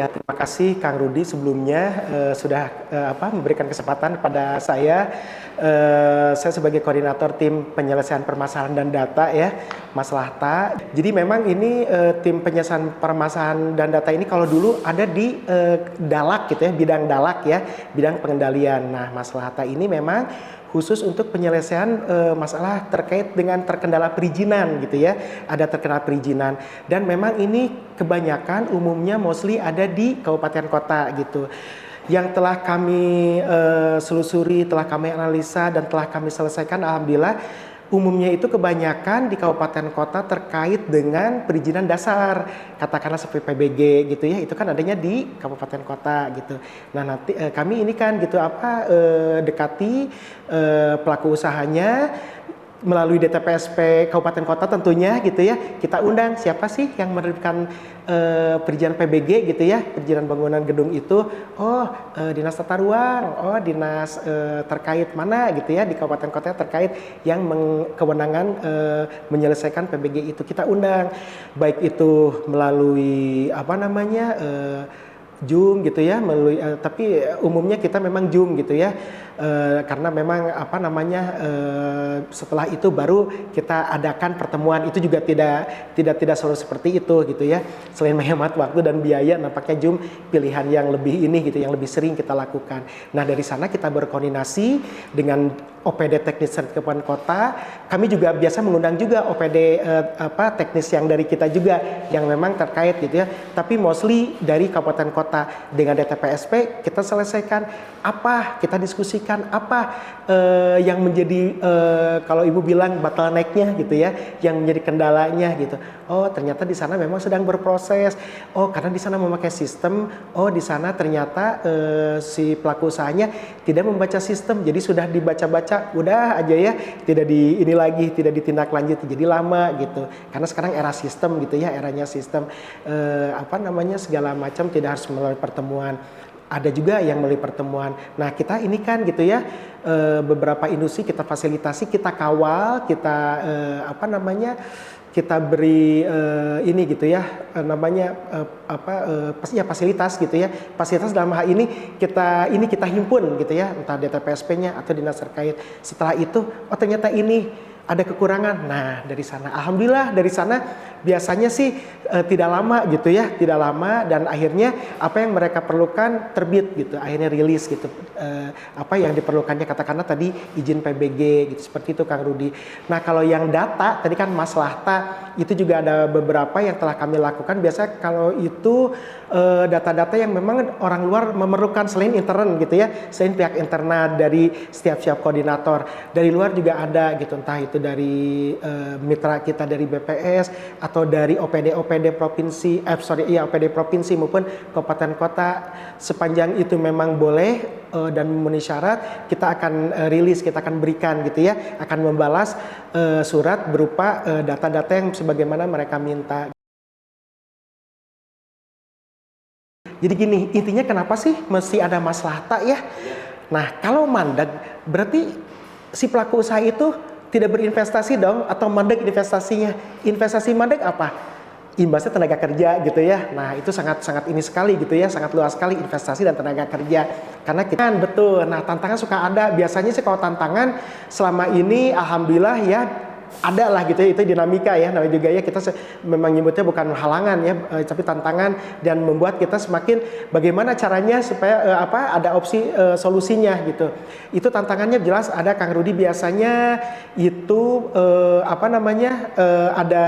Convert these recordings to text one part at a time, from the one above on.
Ya, terima kasih Kang Rudi sebelumnya sudah memberikan kesempatan kepada saya. Saya sebagai koordinator tim penyelesaian permasalahan dan data ya, Mas Lahta. Jadi memang ini tim penyelesaian permasalahan dan data ini kalau dulu ada di Dalak gitu ya, bidang Dalak ya, bidang pengendalian. Nah, Mas Lahta ini memang khusus untuk penyelesaian masalah terkait dengan terkendala perizinan gitu ya, ada terkendala perizinan, dan memang ini kebanyakan umumnya mostly ada di kabupaten kota gitu. Yang telah kami selusuri, telah kami analisa dan telah kami selesaikan, alhamdulillah umumnya itu kebanyakan di kabupaten kota terkait dengan perizinan dasar, katakanlah seperti PBG gitu ya, itu kan adanya di kabupaten kota gitu. Nah nanti kami ini kan gitu dekati pelaku usahanya melalui DTPSP Kabupaten Kota tentunya gitu ya, kita undang siapa sih yang menerbitkan perizinan PBG gitu ya, perizinan bangunan gedung itu, dinas tata ruang, dinas terkait mana gitu ya di Kabupaten Kota terkait yang kewenangan menyelesaikan PBG itu kita undang, baik itu melalui Zoom gitu ya, melalui tapi umumnya kita memang Zoom gitu ya, karena memang setelah itu baru kita adakan pertemuan. Itu juga tidak selalu seperti itu gitu ya, selain menghemat waktu dan biaya, nampaknya Zoom pilihan yang lebih ini gitu, yang lebih sering kita lakukan. Nah dari sana kita berkoordinasi dengan OPD teknis kabupaten kota. Kami juga biasa mengundang juga OPD teknis yang dari kita juga yang memang terkait gitu ya, tapi mostly dari kabupaten kota. Dengan DTPSP kita selesaikan apa, kita diskusikan apa yang menjadi kalau ibu bilang bottleneck-nya gitu ya, yang menjadi kendalanya gitu. Oh ternyata di sana memang sedang berproses. Oh karena di sana memakai sistem. Oh di sana ternyata si pelaku usahanya tidak membaca sistem, jadi sudah dibaca-baca, udah aja ya, tidak di ini lagi, tidak ditindaklanjuti, jadi lama gitu. Karena sekarang era sistem gitu ya, eranya sistem segala macam tidak harus melalui pertemuan. Ada juga yang melalui pertemuan. Nah kita ini kan gitu ya, beberapa industri kita fasilitasi, kita kawal, kita kita beri ini gitu ya, fasilitas gitu ya. Fasilitas dalam hal ini kita himpun gitu ya, entah DTPSP-nya atau dinas terkait. Setelah itu ternyata ini ada kekurangan. Nah dari sana alhamdulillah, dari sana biasanya sih tidak lama gitu ya, tidak lama, dan akhirnya apa yang mereka perlukan terbit gitu, akhirnya rilis gitu, apa yang diperlukannya, katakanlah tadi izin PBG gitu, seperti itu Kang Rudi. Nah kalau yang data tadi kan Mas Lahta, itu juga ada beberapa yang telah kami lakukan. Biasa kalau itu data-data yang memang orang luar memerlukan selain intern gitu ya, selain pihak internal dari setiap koordinator, dari luar juga ada gitu, entah itu dari mitra kita dari BPS atau dari OPD provinsi, OPD provinsi maupun kabupaten kota. Sepanjang itu memang boleh dan memenuhi syarat, kita akan rilis, kita akan berikan gitu ya, akan membalas surat berupa data-data yang sebagaimana mereka minta. Jadi gini, intinya kenapa sih mesti ada Mas Lahta ya? Nah kalau mandek berarti si pelaku usaha itu tidak berinvestasi dong, atau mandek investasinya. Investasi mandek apa? Imbasnya tenaga kerja gitu ya. Nah itu sangat ini sekali gitu ya, sangat luas sekali investasi dan tenaga kerja. Karena kita kan betul, nah tantangan suka ada. Biasanya sih kalau tantangan selama ini alhamdulillah ya ada lah gitu ya, itu dinamika ya, namanya juga ya, kita memang nyebutnya bukan halangan ya, tapi tantangan, dan membuat kita semakin bagaimana caranya supaya ada opsi solusinya gitu. Itu tantangannya jelas ada Kang Rudi. Biasanya itu ada,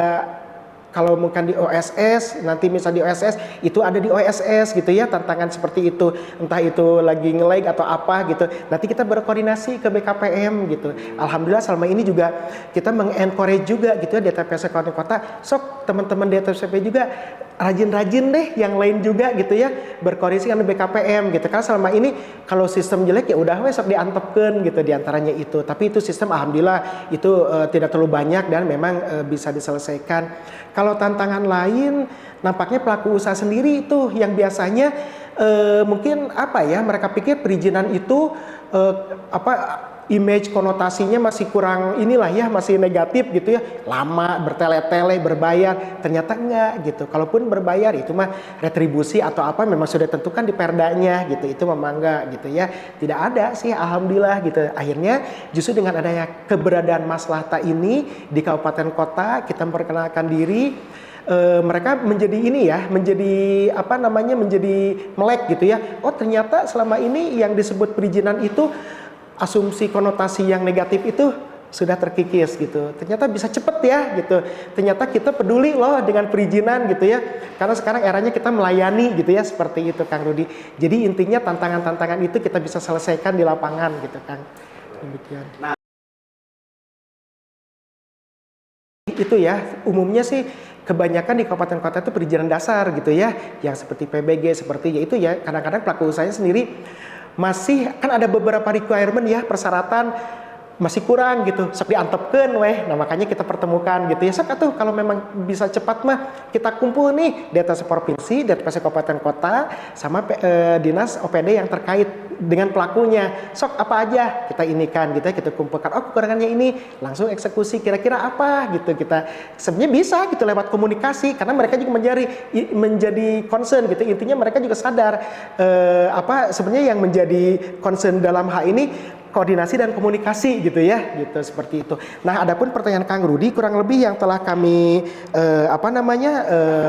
kalau bukan di OSS, nanti misal di OSS, itu ada di OSS gitu ya, tantangan seperti itu. Entah itu lagi nge-lag atau apa gitu. Nanti kita berkoordinasi ke BKPM gitu. Alhamdulillah selama ini juga kita meng-encourage juga gitu ya, DTPSP Kabupaten Kota. Sok teman-teman DTPSP juga rajin-rajin deh yang lain juga gitu ya, berkoordinasi dengan BKPM gitu. Karena selama ini kalau sistem jelek ya udah sok diantepkeun gitu, diantaranya itu. Tapi itu sistem alhamdulillah itu tidak terlalu banyak dan memang bisa diselesaikan. Kalau tantangan lain nampaknya pelaku usaha sendiri itu yang biasanya mungkin apa ya, mereka pikir perizinan itu image konotasinya masih kurang inilah ya, masih negatif gitu ya, lama, bertele-tele, berbayar. Ternyata enggak gitu. Kalaupun berbayar itu mah retribusi atau apa memang sudah tentukan di perdanya gitu. Itu memang enggak gitu ya. Tidak ada sih, alhamdulillah gitu. Akhirnya justru dengan adanya keberadaan Maslahta ini di kabupaten kota, kita memperkenalkan diri. Mereka menjadi ini ya, menjadi apa namanya, menjadi melek gitu ya. Oh ternyata selama ini yang disebut perizinan itu asumsi konotasi yang negatif itu sudah terkikis gitu. Ternyata bisa cepet ya gitu. Ternyata kita peduli loh dengan perizinan gitu ya. Karena sekarang eranya kita melayani gitu ya, seperti itu Kang Rudi. Jadi intinya tantangan-tantangan itu kita bisa selesaikan di lapangan gitu Kang. Demikian. Nah, itu ya, umumnya sih kebanyakan di kabupaten kota itu perizinan dasar gitu ya, yang seperti PBG, seperti ya itu ya, kadang-kadang pelaku usahanya sendiri masih kan ada beberapa requirement ya, persyaratan masih kurang gitu, sok diantepkeun weh. Nah makanya kita pertemukan gitu ya, sok atuh kalau memang bisa cepat mah kita kumpul nih data provinsi, data kabupaten kota sama dinas OPD yang terkait dengan pelakunya. Sok apa aja kita inikan gitu ya, kita kumpulkan. Oh kekurangannya ini, langsung eksekusi kira-kira apa gitu. Kita sebenarnya bisa gitu lewat komunikasi, karena mereka juga menjadi concern gitu. Intinya mereka juga sadar apa sebenarnya yang menjadi concern dalam hal ini, koordinasi dan komunikasi gitu ya, gitu seperti itu. Nah, adapun pertanyaan Kang Rudi kurang lebih yang telah kami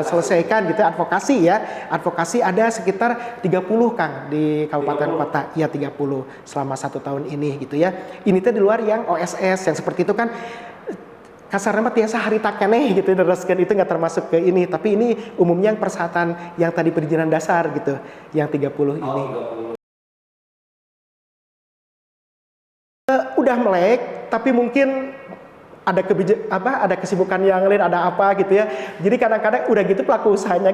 selesaikan gitu, advokasi ya. Advokasi ada sekitar 30 Kang di kabupaten kota. Ya 30 selama 1 tahun ini gitu ya. Ini tuh di luar yang OSS yang seperti itu kan kasarnya tiasa hari takeneh gitu, itu nggak termasuk ke ini, tapi ini umumnya yang persyaratan yang tadi perizinan dasar gitu, yang 30 ini. Udah melek, tapi mungkin ada kesibukan yang lain, ada apa gitu ya. Jadi kadang-kadang udah gitu pelaku usahanya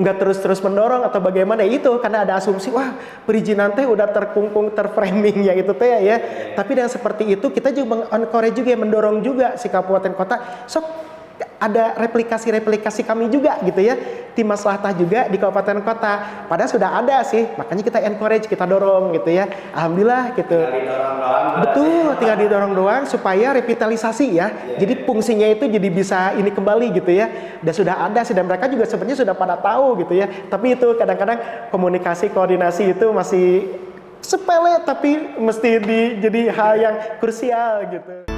nggak terus-terus mendorong atau bagaimana itu, karena ada asumsi wah perizinan teh udah terkungkung, terframing ya itu teh ya. Tapi dengan seperti itu kita juga encourage juga, mendorong juga si kabupaten kota sok ada replikasi kami juga gitu ya, tim Maslahta juga di kabupaten kota. Padahal sudah ada sih, makanya kita encourage, kita dorong gitu ya. Alhamdulillah gitu. Betul, tinggal didorong doang supaya revitalisasi ya. Jadi fungsinya itu jadi bisa ini kembali gitu ya. Dan sudah ada sih, dan mereka juga sebenarnya sudah pada tahu gitu ya. Tapi itu kadang-kadang komunikasi, koordinasi itu masih sepele, tapi mesti jadi hal yang krusial gitu.